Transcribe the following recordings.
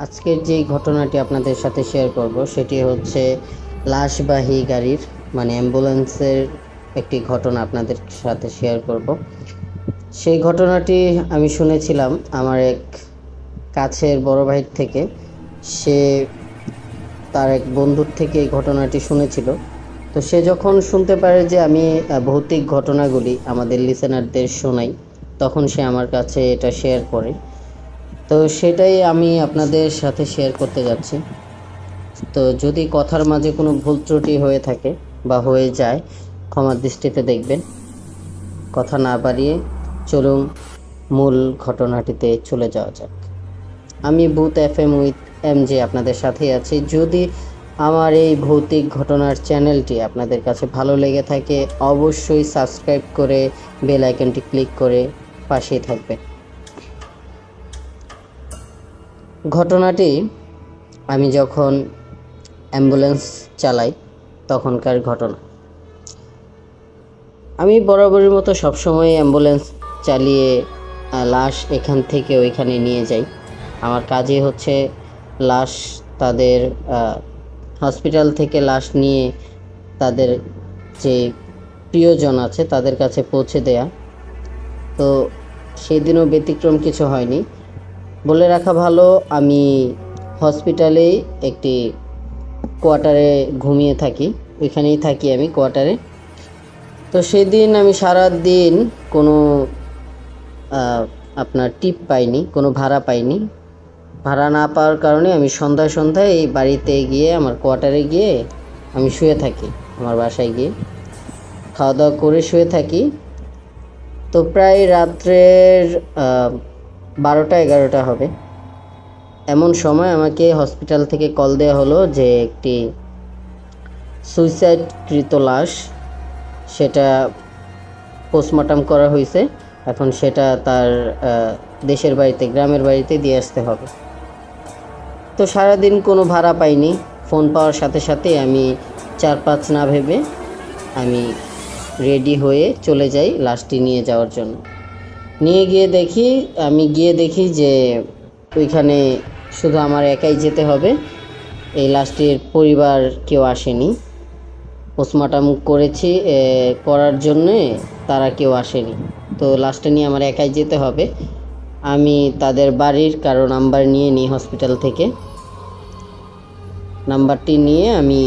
আজকের যেই ঘটনাটি আপনাদের সাথে শেয়ার করব সেটি হচ্ছে লাশবাহী গাড়ির অ্যাম্বুলেন্সের একটি ঘটনা আপনাদের সাথে শেয়ার করব। সেই ঘটনাটি আমি শুনেছিলাম আমার এক কাছের বড় ভাইয়ের থেকে। সে তার এক বন্ধুর থেকে এই ঘটনাটি শুনেছিল। তো সে যখন শুনতে পারে যে আমি ভৌতিক ঘটনাগুলি আমাদের লিসেনারদের শোনাই, তখন সে আমার কাছে এটা শেয়ার করে। তো সেটাই আমি আপনাদের সাথে শেয়ার করতে যাচ্ছি। তো যদি কথার মাঝে কোনো ভুল ত্রুটি হয়ে থাকে বা হয়ে যায়, ক্ষমার দৃষ্টিতে দেখবেন। কথা না বাড়িয়ে চলুন মূল ঘটনাটিতে চলে যাওয়া যাক। আমি ভূত FM উইথ MJ আপনাদের সাথেই আছি। যদি আমার এই ভৌতিক ঘটনার চ্যানেলটি আপনাদের কাছে ভালো লেগে থাকে, অবশ্যই সাবস্ক্রাইব করে বেল আইকনটি ক্লিক করে পাশেই থাকবেন। ঘটনাটি আমি যখন অ্যাম্বুলেন্স চালাই তখনকার ঘটনা। আমি বরাবরের মতো সবসময় অ্যাম্বুলেন্স চালিয়ে লাশ এখান থেকে ওইখানে নিয়ে যাই। আমার কাজই হচ্ছে লাশ তাদের হসপিটাল থেকে লাশ নিয়ে তাদের যে প্রিয়জন আছে তাদের কাছে পৌঁছে দেয়া। তো সেদিনও ব্যতিক্রম কিছু হয়নি। বলে রাখা ভালো, আমি হসপিটালেই একটি কোয়ার্টারে ঘুমিয়ে থাকি, ওইখানেই থাকি আমি কোয়ার্টারে। তো সেদিন আমি সারা দিন কোনো আপনার টিপ পাইনি, কোনো ভাড়া পাইনি। ভাড়া না পাওয়ার কারণে আমি সন্ধ্যায় এই বাড়িতে গিয়ে আমার কোয়ার্টারে গিয়ে আমি শুয়ে থাকি, আমার বাসায় গিয়ে খাওয়া দাওয়া করে শুয়ে থাকি। তো প্রায় রাত্রের 12টা-11টা হবে। এমন সময় আমাকে হসপিটাল থেকে কল দেওয়া হলো যে একটি সুইসাইডকৃত লাশ, সেটা পোস্টমর্টম করা হয়েছে। এখন সেটা তার দেশের বাড়িতে, গ্রামের বাড়িতে দিয়ে আসতে হবে। তো সারাদিন কোনো ভাড়া পাইনি। ফোন পাওয়ার সাথে সাথে আমি 4-5 না ভেবে আমি রেডি হয়ে চলে যাই লাশটি নিয়ে যাওয়ার জন্য। গিয়ে দেখি যে ওইখানে শুধু আমার একাই যেতে হবে, এই লাশটির পরিবার কেউ আসেনি। পোস্টমর্টম করার জন্যে তারা কেউ আসেনি। তো লাশটা নিয়ে আমার একাই যেতে হবে। আমি তাদের বাড়ির কারো নাম্বার নিয়ে নিই হসপিটাল থেকে। নাম্বারটি নিয়ে আমি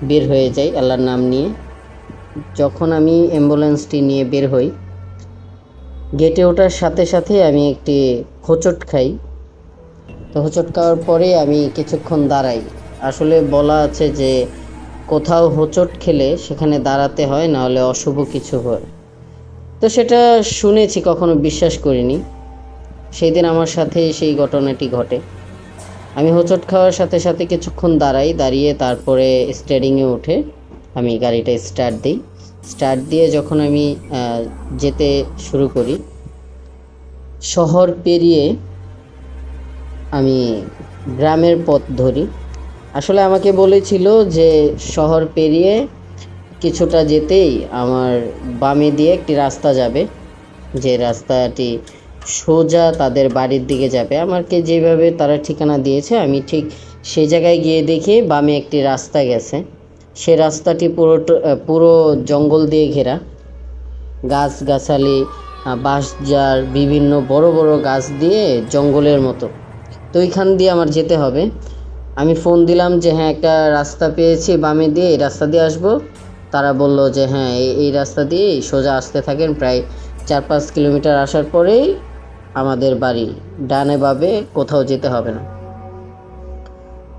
বের হয়ে যাই আল্লাহর নাম নিয়ে। যখন আমি অ্যাম্বুলেন্সটি নিয়ে বের হই, গেটে ওঠার সাথে সাথে আমি একটি হোঁচট খাই। তো হোঁচট খাওয়ার পরে আমি কিছুক্ষণ দাঁড়াই। আসলে বলা আছে যে কোথাও হোঁচট খেলে সেখানে দাঁড়াতে হয়, না হলে অশুভ কিছু হয়। তো সেটা শুনেছি, কখনো বিশ্বাস করিনি। সেই দিন আমার সাথে সেই ঘটনাটি ঘটে। আমি হোঁচট খাওয়ার সাথে সাথে কিছুক্ষণ দাঁড়িয়ে তারপরে স্টিয়ারিংয়ে উঠে আমি গাড়িটা স্টার্ট দিয়ে যখন আমি যেতে শুরু করি, শহর পেরিয়ে আমি গ্রামের পথ ধরি। আসলে আমাকে বলেছিল যে শহর পেরিয়ে কিছুটা যেতেই আমার বামে দিয়ে একটি রাস্তা যাবে, যে রাস্তাটি সোজা তাদের বাড়ির দিকে যাবে। আমাকে যেভাবে তারা ঠিকানা দিয়েছে আমি ঠিক সেই জায়গায় গিয়ে দেখি বামে একটি রাস্তা গেছে। সে রাস্তাটি পুরো জঙ্গল দিয়ে ঘেরা, গাছগাছালি, বাঁশঝাড়, বিভিন্ন বড় বড় গাছ দিয়ে জঙ্গলের মতো। তো ওইখান দিয়ে আমার যেতে হবে। আমি ফোন দিলাম যে হ্যাঁ, একটা রাস্তা পেয়েছি বামে দিয়ে, এই রাস্তা দিয়ে আসবো। তারা বলল যে হ্যাঁ, এই রাস্তা দিয়েই সোজা আসতে থাকেন, প্রায় 4-5 কিলোমিটার আসার পরেই আমাদের বাড়ি, ডানে বামে কোথাও যেতে হবে না।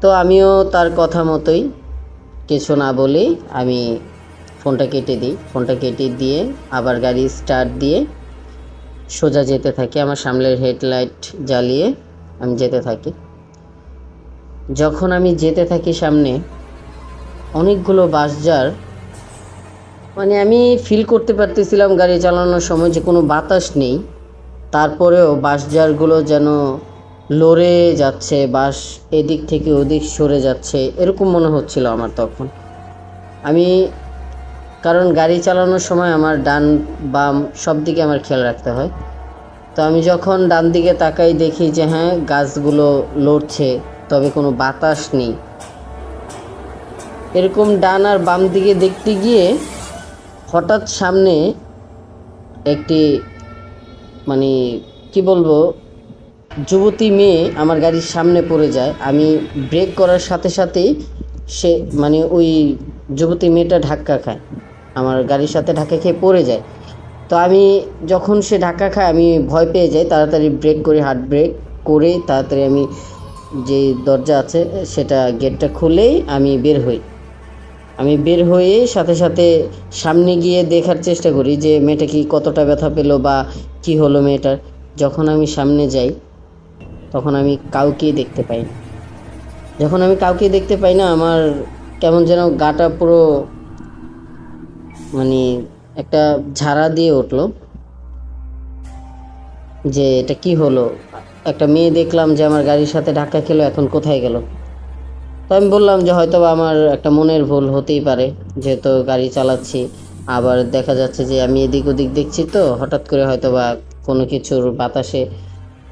তো আমিও তার কথা মতোই কিছু না বলেই আমি ফোনটা কেটে দিয়ে আবার গাড়ি স্টার্ট দিয়ে সোজা যেতে থাকি। আমার সামনের হেডলাইট জ্বালিয়ে আমি যেতে থাকি। যখন আমি যেতে থাকি সামনে অনেকগুলো বাঁশঝাড়, আমি ফিল করতে পারতেছিলাম গাড়ি চালানোর সময় যে কোনো বাতাস নেই, তারপরেও বাঁশঝাড়গুলো যেন লড়ে যাচ্ছে, বাঁশ এদিক থেকে ওদিক সরে যাচ্ছে, এরকম মনে হচ্ছিল আমার তখন। কারণ গাড়ি চালানোর সময় আমার ডান বাম সব দিকে আমার খেয়াল রাখতে হয়। তো আমি যখন ডান দিকে তাকাই দেখি যে হ্যাঁ, গাছগুলো লড়ছে, তবে কোনো বাতাস নেই। এরকম ডান আর বাম দিকে দেখতে গিয়ে হঠাৎ সামনে একটি মানে কি বলবো যুবতী মেয়ে আমার গাড়ির সামনে পড়ে যায়। আমি ব্রেক করার সাথে সাথেই সে মানে ওই যুবতী মেয়েটা ধাক্কা খায়, আমার গাড়ির সাথে ধাক্কা খেয়ে পড়ে যায়। তো আমি যখন সে ধাক্কা খায় আমি ভয় পেয়ে যাই, তাড়াতাড়ি ব্রেক করে হার্ড ব্রেক করে তাড়াতাড়ি আমি যে দরজা আছে সেটা গেটটা খুলেই আমি বের হই। আমি বের হয়ে সাথে সাথে সামনে গিয়ে দেখার চেষ্টা করি যে মেয়েটা কি কতটা ব্যথা পেলো বা কি হলো মেয়েটার। যখন আমি সামনে যাই তখন আমি কাউকেই দেখতে পাই না। যখন আমি কাউকেই দেখতে পাই না, আমার কেমন যেন গাটা পুরো মানে একটা ঝাড়া দিয়ে উঠলো যে এটা কি হলো। একটা মেয়ে দেখলাম যে আমার গাড়ির সাথে ধাক্কা খেলো, এখন কোথায় গেল। তো আমি বললাম যে হয়তো আমার একটা মনের ভুল হতেই পারে, যেহেতু গাড়ি চালাচ্ছি, আবার দেখা যাচ্ছে যে আমি এদিক ওদিক দেখছি, তো হঠাৎ করে হয়তো বা কোনো কিছুর বাতাসে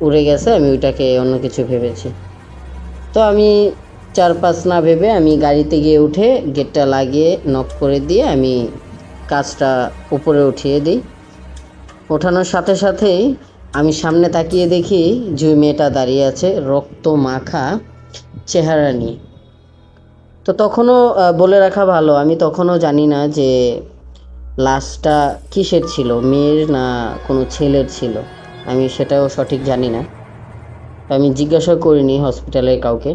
উড়ে গেছে, আমি ওইটাকে অন্য কিছু ভেবেছি। তো আমি 4-5 না ভেবে আমি গাড়িতে গিয়ে উঠে গেটটা লাগিয়ে নক করে দিয়ে আমি কাজটা উপরে উঠিয়ে দিই। ওঠানোর সাথে সাথেই আমি সামনে তাকিয়ে দেখি যে মেয়েটা দাঁড়িয়ে আছে রক্ত মাখা চেহারা নিয়ে। তো তখনও বলে রাখা ভালো, আমি তখনও জানি না যে লাশটা কিসের ছিল, মেয়ের না কোনো ছেলের ছিল, আমি সেটাও সঠিক জানি না। আমি জিজ্ঞাসা করিনি হসপিটালের কাউকে।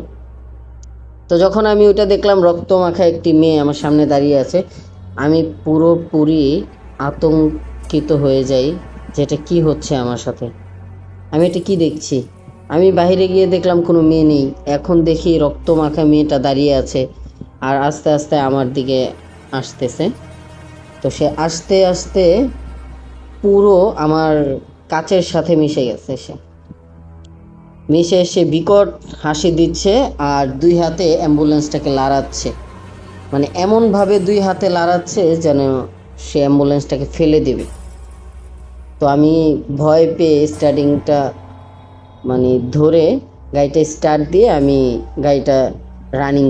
তো যখন আমি ওইটা দেখলাম রক্ত মাখা একটি মেয়ে আমার সামনে দাঁড়িয়ে আছে, আমি পুরোপুরি আতঙ্কিত হয়ে যাই যেটা কি হচ্ছে আমার সাথে, আমি এটা কি দেখছি। আমি বাইরে গিয়ে দেখলাম কোনো মেয়ে নেই, এখন দেখি রক্ত মাখা মেয়েটা দাঁড়িয়ে আছে আর আস্তে আস্তে আমার দিকে আসতেছে। তো সে আস্তে আস্তে পুরো আমার কাচের সাথে মিশে গেছে, সে বিকট হাসি দিচ্ছে আর 2 হাতে অ্যাম্বুলেন্সটাকে লাড়াচ্ছে, মানে এমনভাবে 2 হাতে লাড়াচ্ছে যেন সে অ্যাম্বুলেন্সটাকে ফেলে দেবে। তো আমি ভয় পেয়ে স্টার্টিংটা মানে ধরে গাড়িটা স্টার্ট দিয়ে আমি গাড়িটা রানিং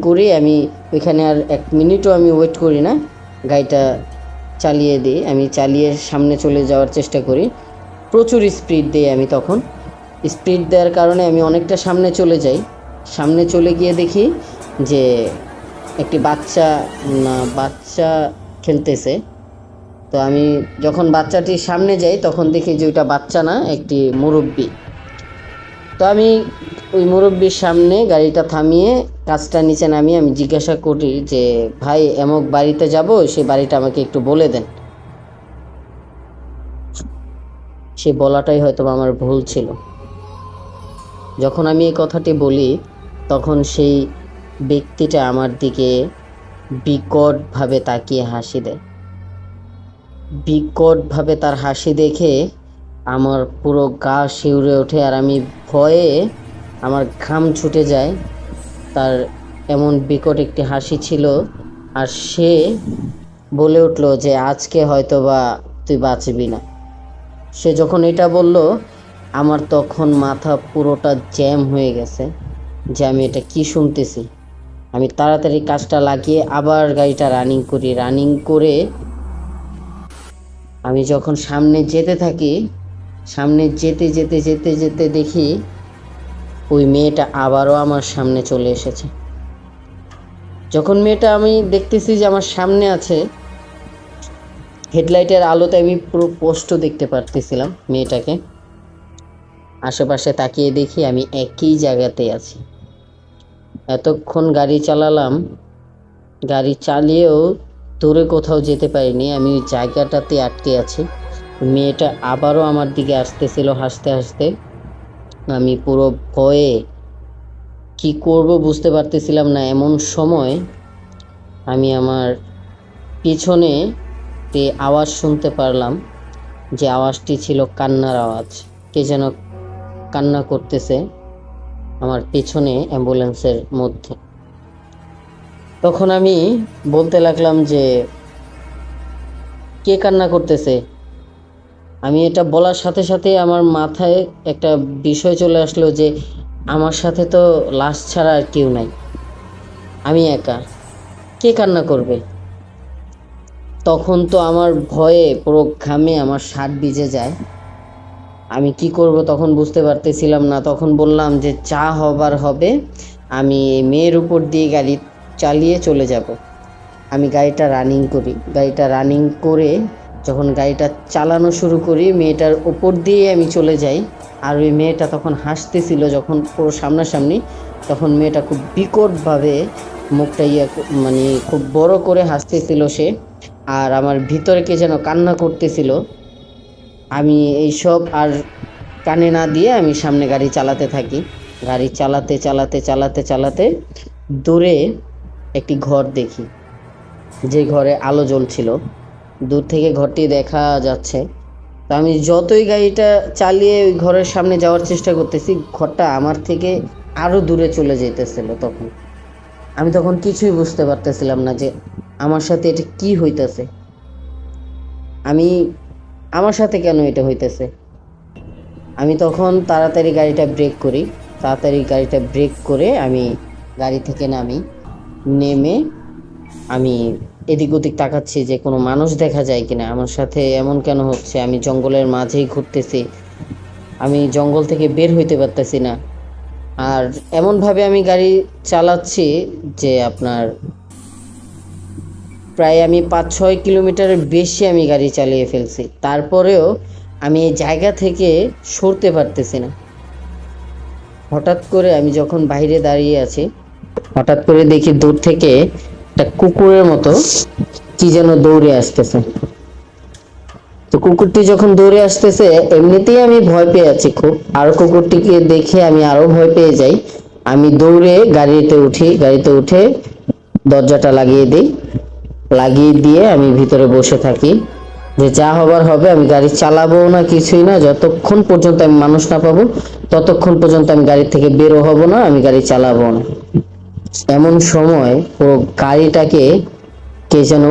করি আমি ওইখানে আর 1 মিনিটও আমি ওয়েট করি না, গাড়িটা চালিয়ে দিই। আমি চালিয়ে সামনে চলে যাওয়ার চেষ্টা করি, প্রচুর স্পিড দিই আমি। তখন স্পিড দেওয়ার কারণে আমি অনেকটা সামনে চলে যাই। সামনে চলে গিয়ে দেখি যে একটি বাচ্চা খেলতেছে। তো আমি যখন বাচ্চাটির সামনে যাই তখন দেখি যে ওইটা বাচ্চা না, একটি মুরব্বি। তো আমি ওই মুরব্বির সামনে গাড়িটা থামিয়ে কাজটা নিচে নামিয়ে আমি জিজ্ঞাসা করি যে ভাই এমক বাড়িতে যাব, সেই বাড়িটা আমাকে একটু বলে দেন। সে বলাটাই হয়তো আমার ভুল ছিল। যখন আমি এই কথাটি বলি তখন সেই ব্যক্তিটা আমার দিকে বিকটভাবে তাকিয়ে হাসি দেয়। বিকটভাবে তার হাসি দেখে আমার পুরো গা শিউরে ওঠে আর আমি ভয়ে আমার ঘাম ছুটে যায়। তার এমন বিকট একটি হাসি ছিল আর সে বলে উঠল যে আজকে হয়তো বা তুই বাঁচবি না। সে যখন এটা বলল আমার তখন মাথা পুরোটা জ্যাম হয়ে গেছে যে আমি এটা কি শুনতেছি। আমি তাড়াতাড়ি কাজটা লাগিয়ে আবার গাড়িটা রানিং করে আমি যখন সামনে যেতে থাকি, সামনে যেতে দেখি ওই মেয়েটা আবারও আমার সামনে চলে এসেছে। যখন মেয়েটা আমি দেখতেছি যে আমার সামনে আছে, হেডলাইটের আলোতে আমি পুরো স্পষ্ট দেখতে পারতেছিলাম মেয়েটাকে। আশেপাশে তাকিয়ে দেখি আমি একই জায়গাতেই আছি। এতক্ষণ গাড়ি চালালাম, গাড়ি চালিয়েও দূরে কোথাও যেতে পারিনি, আমি ওই জায়গাটাতে আটকে আছি। মেয়েটা আবারও আমার দিকে আসতেছিল হাসতে হাসতে। আমি পুরো ভয়ে কি করব বুঝতে পারতেছিলাম না। এমন সময় আমি আমার পিছনে আওয়াজ শুনতে পারলাম, যে আওয়াজটি ছিল কান্নার আওয়াজ। কে যেন কান্না করতেছে আমার পেছনে অ্যাম্বুলেন্সের মধ্যে। তখন আমি বলতে লাগলাম যে কে কান্না করতেছে। আমি এটা বলার সাথে সাথে আমার মাথায় একটা বিষয় চলে আসলো যে আমার সাথে তো লাশ ছাড়া আর কেউ নাই, আমি একা, কে কান্না করবে? তখন তো আমার ভয়ে পুরো ঘামে আমার শার্ট ভিজে যায়। আমি কি করব তখন বুঝতে পারতেছিলাম না। তখন বললাম যে যা হবার হবে, আমি এই মেয়ের উপর দিয়ে গাড়ি চালিয়ে চলে যাব। আমি গাড়িটা রানিং করি, গাড়িটা রানিং করে যখন গাড়িটা চালানো শুরু করি, মেয়েটার উপর দিয়ে আমি চলে যাই। আর ওই মেয়েটা তখন হাসতেছিল যখন পুরো সামনাসামনি, তখন মেয়েটা খুব বিকটভাবে মুখটা মানে খুব বড় করে হাসতেছিল সে। আর আমার ভিতরে কে যেন কান্না করতেছিল। আমি এইসব আর কানে না দিয়ে আমি সামনে গাড়ি চালাতে থাকি। গাড়ি চালাতে চালাতে চালাতে চালাতে দূরে একটি ঘর দেখি, যে ঘরে আলো জ্বলছিল, দূর থেকে ঘরটি দেখা যাচ্ছে। তো আমি যতই গাড়িটা চালিয়ে ওই ঘরের সামনে যাওয়ার চেষ্টা করতেছি, ঘরটা আমার থেকে আরও দূরে চলে যেতেছিল। তখন আমি তখন কিছুই বুঝতে পারতেছিলাম না যে আমার সাথে এটা কি হইতেছে, আমি আমার সাথে কেন এটা হইতেছে। আমি তখন তাড়াতাড়ি গাড়িটা ব্রেক করি, তাড়াতাড়ি গাড়িটা ব্রেক করে আমি গাড়ি থেকে নামি। নেমে আমি এদিক ওদিক তাকাচ্ছি যে কোনো মানুষ দেখা যায় কিনা, আমার সাথে এমন কেন হচ্ছে, আমি জঙ্গলের মাঝেই ঘুরতেছি, আমি জঙ্গল থেকে বের হইতে পারতেছি না। আর এমনভাবে আমি গাড়ি চালাচ্ছি যে আপনার প্রায় আমি 5-6 কিলোমিটারের বেশি আমি গাড়ি চালিয়ে ফেলছি, তারপরেও আমি এই জায়গা থেকে সরতে পারতেছি না। হঠাৎ করে আমি যখন বাইরে দাঁড়িয়ে আছি, হঠাৎ করে দেখি দূর থেকে একটা কুকুরের মতো কি যেন দৌড়ে আসতেছে। তো কুকুরটি যখন দৌড়ে আসতেছে, এমনিতেই আমি ভয় পেয়ে আছি খুব, আর কুকুরটিকে দেখে আমি আরো ভয় পেয়ে যাই। আমি দৌড়ে গাড়িতে উঠি, গাড়িতে উঠে দরজাটা লাগিয়ে দিই, লাগিয়ে দিয়ে আমি ভিতরে বসে থাকি যে যা হবার হবে। আমি গাড়ি চালাবো না, কিছুই না, যতক্ষণ পর্যন্ত আমি মানুষ না পাবো ততক্ষণ পর্যন্ত আমি গাড়ি থেকে বেরো হব না, আমি গাড়ি চালাবো না। এমন সময় পুরো গাড়িটাকে কে যেন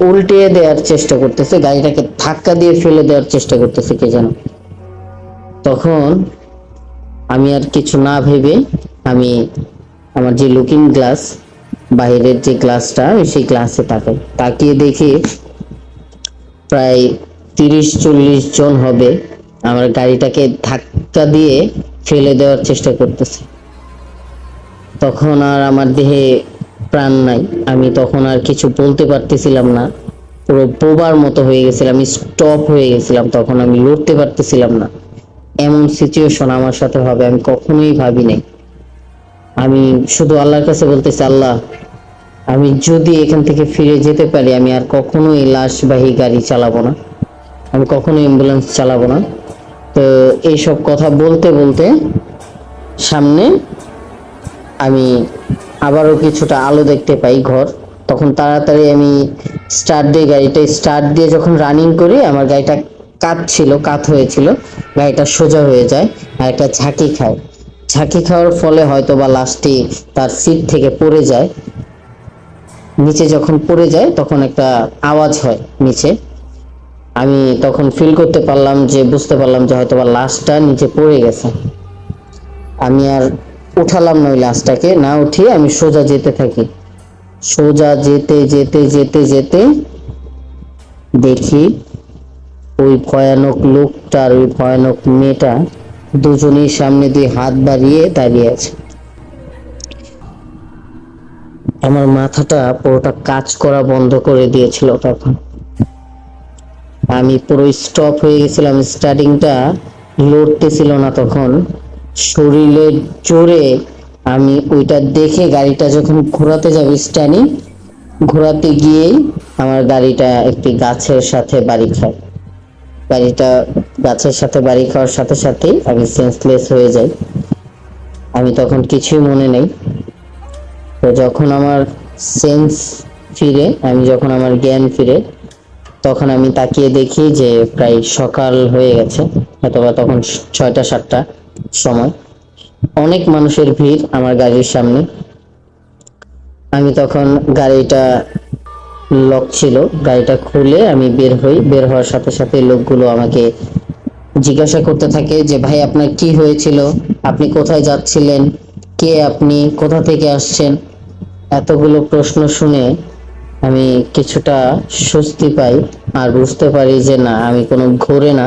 উল্টিয়ে দেওয়ার চেষ্টা করতেছে, গাড়িটাকে ধাক্কা দিয়ে ফেলে দেওয়ার চেষ্টা করতেছে কে যেন। তখন আমি আর কিছু না ভেবে আমি আমার যে লুকিং গ্লাস, বাইরের যে গ্লাসটা, সেই গ্লাসে তাকাই, তাকিয়ে দেখি প্রায় 30-40 জন হবে আমার গাড়িটাকে ধাক্কা দিয়ে ফেলে দেওয়ার চেষ্টা করতেছে। তখন আর আমার দেহে প্রাণ নাই, আমি তখন আর কিছু বলতে পারতেছিলাম না, পুরো বোবার মতো হয়ে গেছিলাম, আমি স্টপ হয়ে গেছিলাম। তখন আমি লড়তে পারতেছিলাম না। এমন সিচুয়েশন আমার সাথে হবে আমি কখনোই ভাবি নাই। আমি শুধু আল্লাহর কাছে বলতেছি, আল্লাহ, আমি যদি এখান থেকে ফিরে যেতে পারি, আমি আর কখনোই লাশবাহী গাড়ি চালাবো না, আমি কখনো অ্যাম্বুলেন্স চালাবো না। তো এইসব কথা বলতে বলতে সামনে আমি আবারও কিছুটা আলো দেখতে পাই, ঘর। তখন তাড়াতাড়ি আমি স্টার্ট দিয়ে, গাড়িটা স্টার্ট দিয়ে যখন রানিং করি, আমার গাড়িটা কাত হয়েছিল, গাড়িটা সোজা হয়ে যায় আর একটা ঝাঁকি খায়। ঝাঁকি খাওয়ার ফলে হয়তো বা লাশটি তার সিট থেকে পড়ে যায়। নিচে যখন পড়ে যায় তখন একটা আওয়াজ হয় নিচে। আমি তখন ফিল করতে পারলাম, যে বুঝতে পারলাম যে হয়তো বা লাশটা নিচে পড়ে গেছে। আমি আর উঠালাম না ওই লাশটাকে, না উঠিয়ে আমি সোজা যেতে থাকি। সোজা যেতে যেতে যেতে যেতে দেখি ওই ভয়ানক লোকটা আর ওই ভয়ানক মেয়েটা দুজনেই সামনে দিয়ে হাত বাড়িয়ে দাঁড়িয়ে আছে। আমার মাথাটা পুরোটা কাজ করা বন্ধ করে দিয়েছিল তখন। আমি পুরো স্টপ হয়ে গেছিলাম, স্টার্টিংটা লড়তেছিল না তখন। শরীরের জোরে আমি ওইটা দেখে গাড়িটা যখন ঘোরাতে যাবো, স্ট্যান্ডিং ঘোরাতে গিয়েই আমার গাড়িটা একটি গাছের সাথে বাড়ি খায়। গাড়িটা গাছের সাথে বাড়ি খাওয়ার সাথে সাথেই আমি সেন্সলেস হয়ে যাই। আমি তখন কিছুই মনে নেই। তো যখন আমার সেন্স ফিরে, আমি যখন আমার জ্ঞান ফিরে, তখন আমি তাকিয়ে দেখি যে প্রায় সকাল হয়ে গেছে, অথবা তখন 6টা-7টা সময়। অনেক মানুষের ভিড় আমার গাড়ির সামনে। আমি তখন গাড়িটা লক ছিল, গাড়িটা খুলে আমি বের হই। বের হওয়ার সাথে সাথে লোকগুলো আমাকে জিজ্ঞাসা করতে থাকে যে ভাই আপনার কি হয়েছিল, আপনি কোথায় যাচ্ছিলেন, কে আপনি, কোথা থেকে আসছেন। এতগুলো প্রশ্ন শুনে আমি কিছুটা স্বস্তি পাই আর বুঝতে পারি যে না, আমি কোনো ঘুরে না,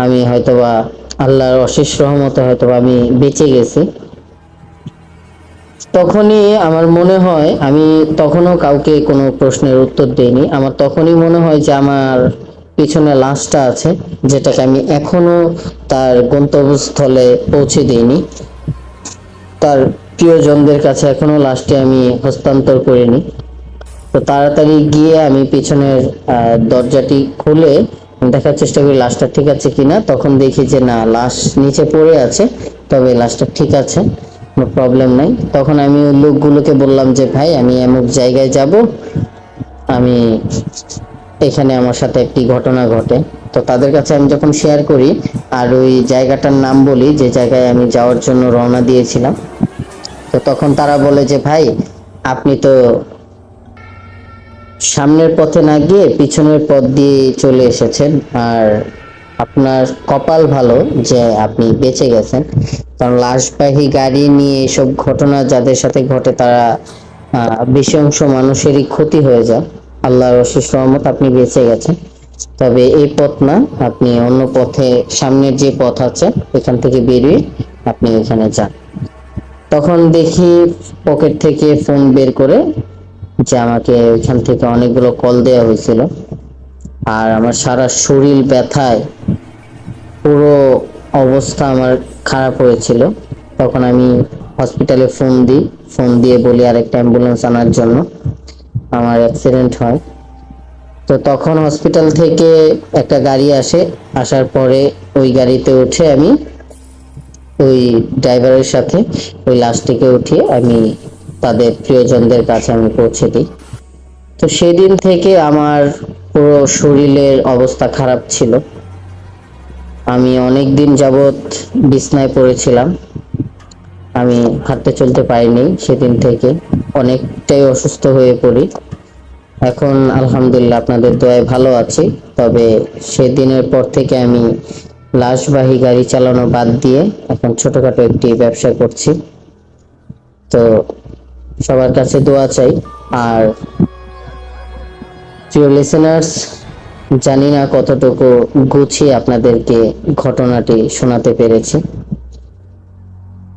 আমি হয়তোবা আল্লাহর অশেষ রহমতে হয়তোবা আমি বেঁচে গেছি। তখনই আমার মনে হয়, আমি তখনও কাউকে কোনো প্রশ্নের উত্তর দেইনি। আমার তখনই মনে হয় যে আমার পিছনে লাশটা আছে, যেটাকে আমি এখনো তার গন্তব্যস্থলে পৌঁছে দিইনি, তার প্রিয়জনদের কাছে এখনো লাশটি আমি হস্তান্তর করিনি। তো তাড়াতাড়ি গিয়ে আমি পিছনের দরজাটি খুলে দেখার চেষ্টা করি লাশটা ঠিক আছে কিনা। তখন দেখি যে না, লাশ নিচে পড়ে আছে, তবে লাশটা ঠিক আছে, কোনো প্রবলেম নাই। তখন আমি ওই লোকগুলোকে বললাম যে ভাই আমি এমন জায়গায় যাব, আমি এখানে আমার সাথে একটি ঘটনা ঘটে। তো তাদের কাছে আমি যখন শেয়ার করি আর ওই জায়গাটার নাম বলি যে জায়গায় আমি যাওয়ার জন্য রওনা দিয়েছিলাম, তো তখন তারা বলে যে ভাই আপনি তো সামনের পথে না গিয়ে পিছনের পথ দিয়ে চলে এসেছেন, আর আপনার কপাল ভালো যে আপনি বেঁচে গেছেন। কারণ লাশবাহী গাড়ি নিয়ে এসব ঘটনা যাদের সাথে ঘটে তারা বেশি অংশ মানুষেরই ক্ষতি হয়ে যায়। আল্লাহর অশেষ রহমত আপনি বেঁচে গেছেন। তবে এই পথ না, আপনি অন্য পথে, সামনের যে পথ আছে এখান থেকে বেরিয়ে আপনি এখানে যান। তখন দেখি পকেট থেকে ফোন বের করে যে আমাকে ওইখান থেকে অনেকগুলো কল দেওয়া হয়েছিল, আর আমার সারা শরীর ব্যথায় পুরো অবস্থা আমার খারাপ হয়েছিল। তখন আমি হসপিটালে ফোন দিই, ফোন দিয়ে বলি আরেকটা অ্যাম্বুলেন্স আনার জন্য, আমার অ্যাক্সিডেন্ট হয়। তো তখন হসপিটাল থেকে একটা গাড়ি আসে, আসার পরে ওই গাড়িতে উঠে আমি ওই ড্রাইভারের সাথে ওই লাশটিকে উঠিয়ে আমি তাদের প্রিয়জনদের কাছে আমি পৌঁছে দিই। তো সেদিন থেকে আমার পুরো শরীরের অবস্থা খারাপ ছিল। আমি অনেক দিন যাবৎ বিছনায় পড়েছিলাম, আমি হাঁটতে চলতে পারিনি। সেদিন থেকে অনেকটাই অসুস্থ হয়ে পড়ি। এখন আলহামদুলিল্লাহ আপনাদের দয়ায় ভালো আছি। তবে সেদিনের পর থেকে আমি লাশবাহী গাড়ি চালানো বাদ দিয়ে এখন ছোটখাটো একটি ব্যবসা করছি। তো সবার কাছে দোয়া চাই। আর প্রিয় লিসেনার্স, জানি না কতটুকু গুছিয়ে আপনাদেরকে ঘটনাটি শোনাতে পেরেছি।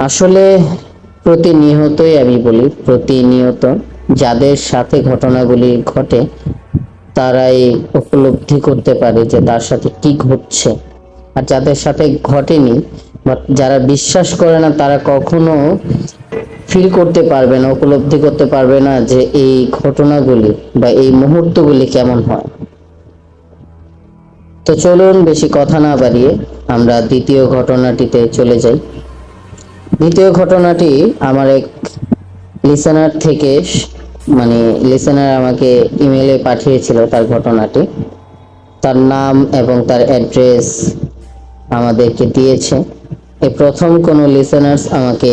আসলে প্রতিনিয়তই আমি বলি, প্রতিনিয়ত যাদের সাথে ঘটনাগুলি ঘটে তারাই উপলব্ধি করতে পারে যে তার সাথে কি ঘটছে। আর যাদের সাথে ঘটেনি বা যারা বিশ্বাস করে না তারা কখনো ফিল করতে পারবে না, উপলব্ধি করতে পারবে না যে এই ঘটনাগুলি বা এই মুহূর্তগুলি কেমন হয়। তো চলুন বেশি কথা না বাড়িয়ে আমরা দ্বিতীয় ঘটনাটিতে চলে যাই। দ্বিতীয় ঘটনাটি আমার এক লিসেনার থেকে, মানে লিসেনার আমাকে ইমেলে পাঠিয়েছিল তার ঘটনাটি। তার নাম এবং তার অ্যাড্রেস আমাদেরকে দিয়েছে। এই প্রথম কোনো লিসেনার্স আমাকে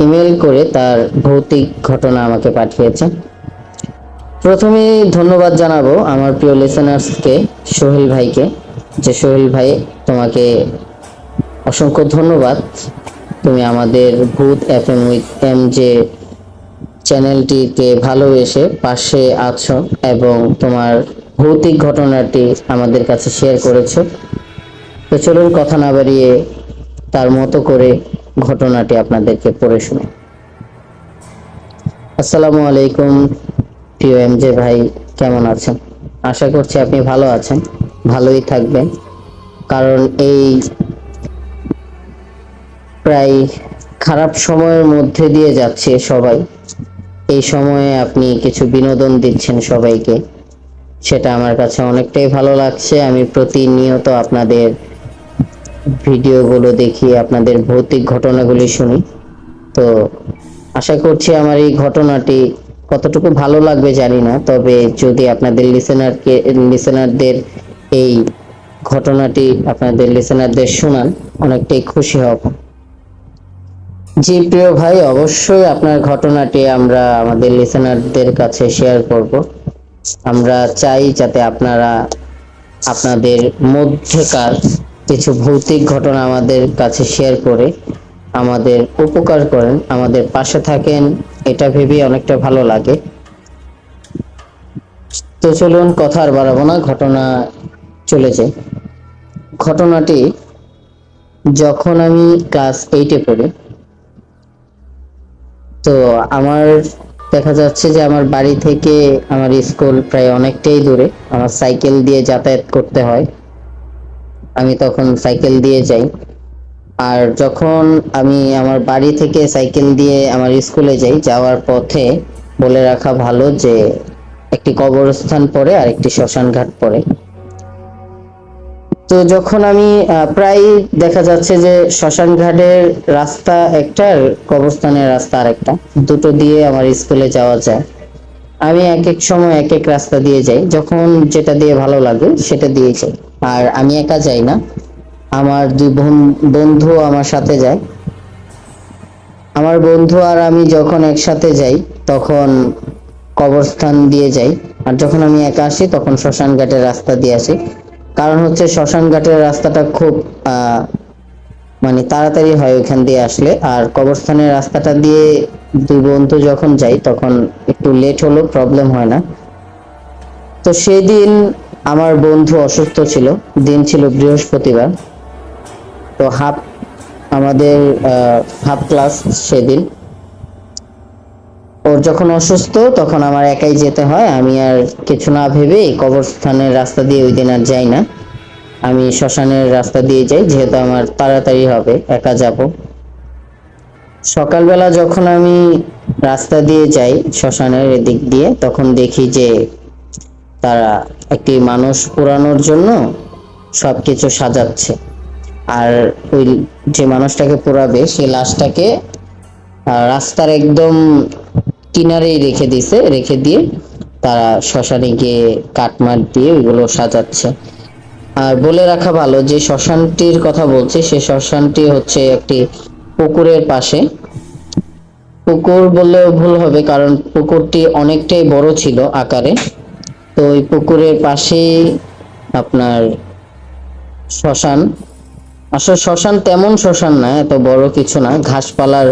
ইমেল করে তার ভৌতিক ঘটনা আমাকে পাঠিয়েছে। প্রথমে ধন্যবাদ জানাবো আমার প্রিয় লিসেনার্সকে, সোহেল ভাইকে, যে সোহেল ভাই তোমাকে অসংখ্য ধন্যবাদ। তুমি আমাদের ভূত এফএম উইথ এম যে চ্যানেলটিকে ভালোবেসে পাশে আছো এবং তোমার ভৌতিক ঘটনাটি আমাদের কাছে শেয়ার করেছো। তো চলুন কথা না বাড়িয়ে তার মতো করে ঘটনাটি আপনাদেরকে পড়ে শোনাই। আসসালামু আলাইকুম প্রিয় এম জে ভাই, কেমন আছেন? আশা করছি আপনি ভালো আছেন, ভালোই থাকবেন। কারণ এই প্রায় খারাপ সময়ের মধ্যে দিয়ে যাচ্ছে সবাই, এই সময়ে আপনি কিছু বিনোদন দিচ্ছেন সবাইকে, সেটা আমার কাছে অনেকটাই ভালো লাগছে। আমি প্রতিনিয়ত আপনাদের ভিডিওগুলো দেখি, আপনাদের ভৌতিক ঘটনাগুলি শুনি। তো আশা করছি আমার এই ঘটনাটি কতটুকু ভালো লাগবে জানি না, তবে যদি আপনাদের লিসেনারদের এই ঘটনাটি আপনাদের লিসেনারদের শোনান অনেকটাই খুশি হব। জি প্রিয় ভাই, অবশ্যই আপনার ঘটনাটি আমরা আমাদের লিসেনারদের কাছে শেয়ার করব। আমরা চাই যাতে আপনারা আপনাদের মধ্যকার কিছু ভৌতিক ঘটনা আমাদের কাছে শেয়ার করে আমাদের উপকার করেন, আমাদের পাশে থাকেন, এটা ভেবে অনেকটা ভালো লাগে। তো চলুন কথা আর বাড়াবো না, ঘটনা চলে যাই। ঘটনাটি যখন আমি ক্লাস 8-এ পড়ি, তো আমার দেখা যাচ্ছে যে আমার বাড়ি থেকে আমার স্কুল প্রায় অনেকটাই দূরে, আমার সাইকেল দিয়ে যাতায়াত করতে হয়। আমি তখন সাইকেল দিয়ে যাই। আর যখন আমি আমার বাড়ি থেকে সাইকেল দিয়ে আমার স্কুলে যাই, যাওয়ার পথে বলে রাখা ভালো যে একটি কবরস্থান পড়ে আর একটি শ্মশান ঘাট পড়ে। তো যখন আমি প্রায় দেখা যাচ্ছে যে শ্মশান ঘাটের রাস্তা একটা আর কবরস্থানের রাস্তা আরেকটা, দুটো দিয়ে আমার স্কুলে যাওয়া যায়। আমি এক এক সময় এক এক রাস্তা দিয়ে যাই, যখন যেটা দিয়ে ভালো লাগে সেটা দিয়ে যাই। আর আমি একা যাই না, আমার দুই বন্ধু আমার সাথে যায়। আমার বন্ধু আর আমি যখন একসাথে যাই তখন কবরস্থান দিয়ে যাই, আর যখন আমি একা আসি তখন শ্মশান ঘাটের রাস্তা দিয়ে আসি। কারণ হচ্ছে শ্মশান ঘাটের রাস্তাটা খুব মানে তাড়াতাড়ি হয় ওইখান দিয়ে আসলে, আর কবরস্থানের রাস্তাটা দিয়ে দুই বন্ধু যখন যাই তখন একটু লেট হলেও প্রবলেম হয় না। তো সেদিন আমার বন্ধু অসুস্থ ছিল, দিন ছিল বৃহস্পতিবার। তো আমাদের হাফ ক্লাস সেদিন। ওর যখন অসুস্থ তখন আমার একাই যেতে হয়, আমি আর কিছু না ভেবে কবরস্থানের রাস্তা দিয়ে ওই দিন আর যাই না, আমি শ্মশানের রাস্তা দিয়ে যাই, যেহেতু আমার তাড়াতাড়ি হবে, একা যাব। সকালবেলা যখন আমি রাস্তা দিয়ে যাই শ্মশানের এদিক দিয়ে, তখন দেখি যে তারা একটি মানুষ পোড়ানোর জন্য সবকিছু সাজাচ্ছে। আর ওই যে মানুষটাকে পোড়াবে সেই লাশটাকে রাস্তার একদম কিনারেই রেখে দিয়ে তারা শ্মশানে গিয়ে কাটমাট দিয়ে ওইগুলো সাজাচ্ছে। আর বলে রাখা ভালো যে শ্মশানটির কথা বলছে, সে শ্মশানটি হচ্ছে একটি পুকুরের পাশে। পুকুর বললেও ভুল হবে, কারণ পুকুরটি অনেকটাই বড় ছিল আকারে। তো ওই পুকুরের পাশেই আপনার শ্মশান। আসলে শ্মশান তেমন শ্মশান না, এত বড় কিছু না, ঘাসপালার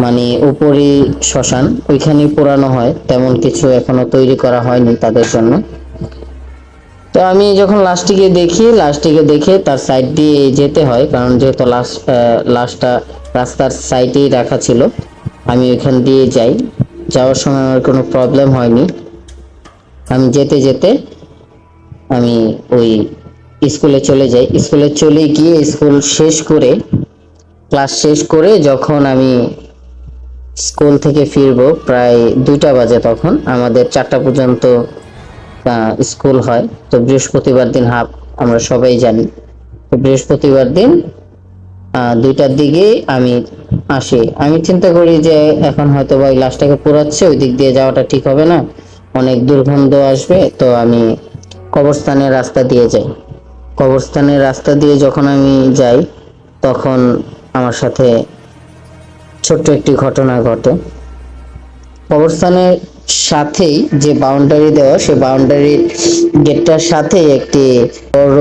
মানে উপরই শ্মশান, ওইখানেই পোড়ানো হয়, তেমন কিছু এখনো তৈরি করা হয়নি তাদের জন্য। তো আমি যখন লাশটিকে দেখে তার সাইড দিয়ে যেতে হয়, কারণ যেহেতু লাশটা রাস্তার সাইডেই রাখা ছিল, আমি ওইখান দিয়ে যাই। যাওয়ার সময় আমার কোনো প্রবলেম হয়নি। আমি যেতে যেতে আমি ওই স্কুলে চলে যাই। স্কুলে চলে গিয়ে ক্লাস শেষ করে যখন আমি স্কুল থেকে ফিরবো প্রায় 2টা বাজে, তখন আমাদের 4টা পর্যন্ত স্কুল হয়। তো বৃহস্পতিবার দিন হাফ, আমরা সবাই জানি। তো বৃহস্পতিবার দিন 2টার দিকে আমি আসি। আমি চিন্তা করি যে এখন হয়তো বা ওই লাশটাকে পোড়াচ্ছে, ওই দিক দিয়ে যাওয়াটা ঠিক হবে না, অনেক দুর্গন্ধ আসবে। তো আমি কবরস্থানের রাস্তা দিয়ে যাই। কবরস্থানের রাস্তা দিয়ে যখন আমি যাই তখন আমার সাথে ছোট্ট একটি ঘটনা ঘটে। কবরস্থানের সাথেই যে বাউন্ডারি দেওয়া, সেই বাউন্ডারির গেটটার সাথেই একটি বড়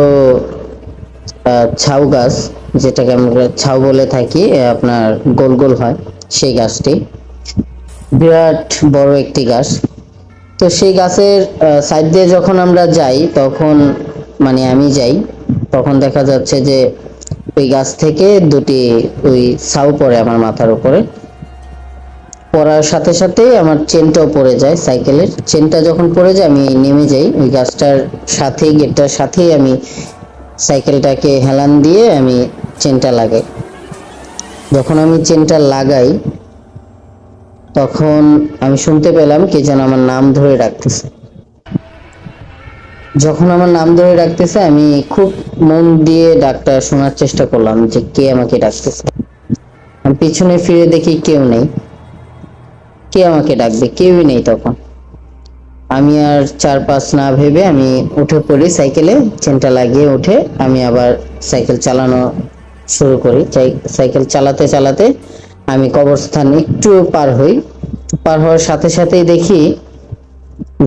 ঝাউ গাছ, যেটাকে আমরা ঝাউ বলে থাকি, আপনার গোল গোল হয়, সেই গাছটি বিরাট বড় একটি গাছ। তো সেই গাছের সাইড দিয়ে যখন আমরা যাই তখন মানে আমি যাই, তখন দেখা যাচ্ছে যে ওই গাছ থেকে দুটি ওই ছাউ পড়ে আমার মাথার উপরে। পড়ার সাথে সাথে আমার চেনটাও পড়ে যায়, সাইকেলের চেনটা যখন পড়ে যায় আমি নেমে যাই ওই গাছটার সাথেই, গেটটার সাথেই আমি সাইকেলটাকে হেলান দিয়ে আমি চেনটা লাগাই। যখন আমি চেনটা লাগাই তখন আমি শুনতে পেলাম কে যেন আমার নাম ধরে ডাকতেছে। যখন আমার নাম ধরে ডাকতেছে আমি খুব মন দিয়ে ডাকটা শোনার চেষ্টা করলাম যে কে আমাকে ডাকতেছে। আমি পিছনে ফিরে দেখি কেউ নেই। কে আমাকে ডাকবে, কেউই নেই। তখন আমি আর 4-5 না ভেবে আমি উঠে পড়ি সাইকেলে, চেনটা লাগিয়ে উঠে আমি আবার সাইকেল চালানো শুরু করি। সাইকেল চালাতে চালাতে আমি কবরস্থান একটু পার হই। পার হওয়ার সাথে সাথেই দেখি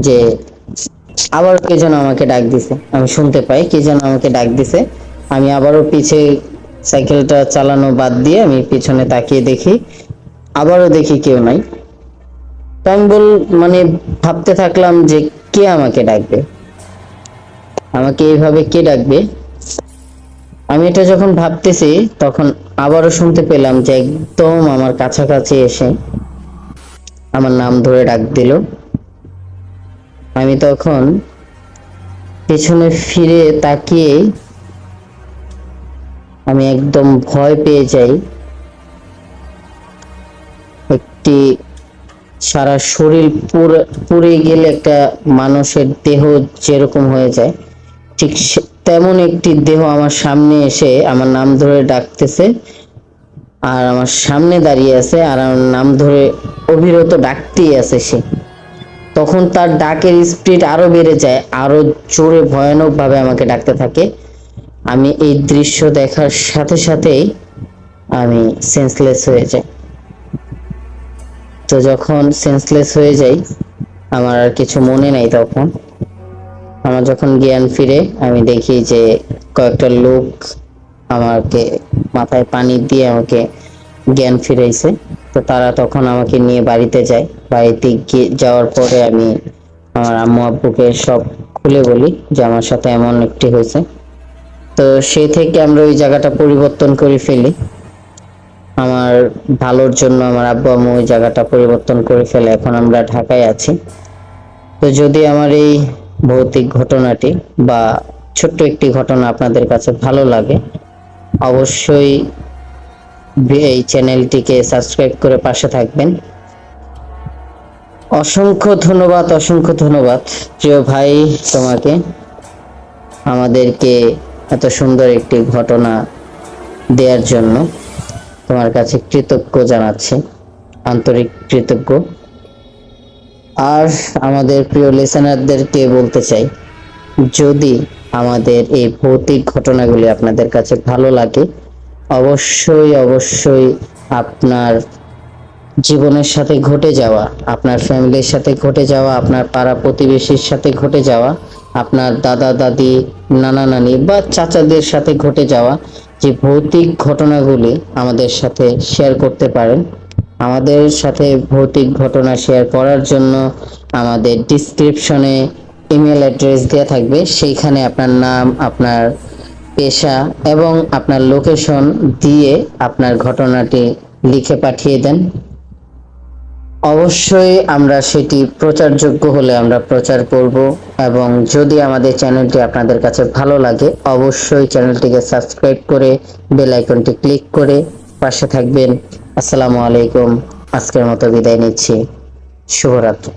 যে আবার কে যেন আমাকে ডাক দিছে। আমি শুনতে পাই কে যেন আমাকে ডাক দিছে। আমি আবারও পিছে সাইকেলটা চালানো বাদ দিয়ে আমি পিছনে তাকিয়ে দেখি, আবারও দেখি কেউ নাই। তো আমি মানে ভাবতে থাকলাম যে কে আমাকে ডাকবে, আমাকে এইভাবে কে ডাকবে। আমি এটা যখন ভাবতেছি তখন আবারও শুনতে পেলাম যে একদম আমার কাছাকাছি এসে আমার নাম ধরে ডাক দিল। আমি তখন পেছনে ফিরে তাকিয়ে আমি একদম ভয় পেয়ে যাই। একটি সারা শরীর পুড়ে গেলে একটা মানুষের দেহ যেরকম হয়ে যায়, ঠিক তেমন একটি দেহ আমার সামনে এসে আমার নাম ধরে ডাকতেছে, আর আমার সামনে দাঁড়িয়ে আছে আর আমার নাম ধরে অবিরত ডাকতেই আছে সে। তখন তার ডাকের স্পিড আরো বেড়ে যায়, আরো জোরে ভয়ানক ভাবে আমাকে ডাকতে থাকে। আমি এই দৃশ্য দেখার সাথে সাথেই আমি সেন্সলেস হয়ে যাই। তো যখন সেন্সলেস হয়ে যাই, আমার আর কিছু মনে নাই। তখন আমার যখন জ্ঞান ফিরে, আমি দেখি যে কয়েকটা লোক আমাকে মাথায় পানি দিয়ে আমাকে জ্ঞান ফিরাইছে। তো তারা তখন আমাকে নিয়ে বাড়িতে যায়। বাড়িতে যাওয়ার পরে আমি আমার আম্মু আব্বুকে সব খুলে বলি যে আমার সাথে এমন একটি হয়েছে। তো সেই থেকে আমরা ওই জায়গাটা পরিবর্তন করে ফেলি। আমার ভালোর জন্য আমার আব্বু আম্মু ওই জায়গাটা পরিবর্তন করে ফেলে, এখন আমরা ঢাকায় আছি। তো যদি আমার এই ভৌতিক ঘটনাটি বা ছোট্ট একটি ঘটনা আপনাদের কাছে ভালো লাগে, অবশ্যই এই চ্যানেলটিকে সাবস্ক্রাইব করে পাশে থাকবেন। অসংখ্য ধন্যবাদ, অসংখ্য ধন্যবাদ প্রিয় ভাই তোমাকে, আমাদেরকে এত সুন্দর একটি ঘটনা দেওয়ার জন্য। তোমার কাছে কৃতজ্ঞ জানাচ্ছি, আন্তরিক কৃতজ্ঞ। আর আমাদের প্রিয় লিসেনারদেরকে বলতে চাই, যদি আমাদের এই ভৌতিক ঘটনাগুলি আপনাদের কাছে ভালো লাগে, অবশ্যই অবশ্যই আপনার জীবনের সাথে ঘটে যাওয়া, আপনার ফ্যামিলির সাথে ঘটে যাওয়া, আপনার পাড়া প্রতিবেশীর সাথে ঘটে যাওয়া, আপনার দাদা দাদি, নানা নানি বা চাচাদের সাথে ঘটে যাওয়া যে ভৌতিক ঘটনাগুলি আমাদের সাথে শেয়ার করতে পারেন। আমাদের সাথে ভৌতিক ঘটনা শেয়ার করার জন্য আমাদের ডিসক্রিপশনে ইমেল অ্যাড্রেস দেওয়া থাকবে, সেইখানে আপনার নাম, আপনার পেশা এবং আপনার লোকেশন দিয়ে আপনার ঘটনাটি লিখে পাঠিয়ে দেন। অবশ্যই আমরা সেটি প্রচারযোগ্য হলে আমরা প্রচার করব। এবং যদি আমাদের চ্যানেলটি আপনাদের কাছে ভালো লাগে, অবশ্যই চ্যানেলটিকে সাবস্ক্রাইব করে বেল আইকনটি ক্লিক করে পাশে থাকবেন। আসসালামু আলাইকুম। আজকের মতো বিদায় নিচ্ছি। শুভরাত্রি।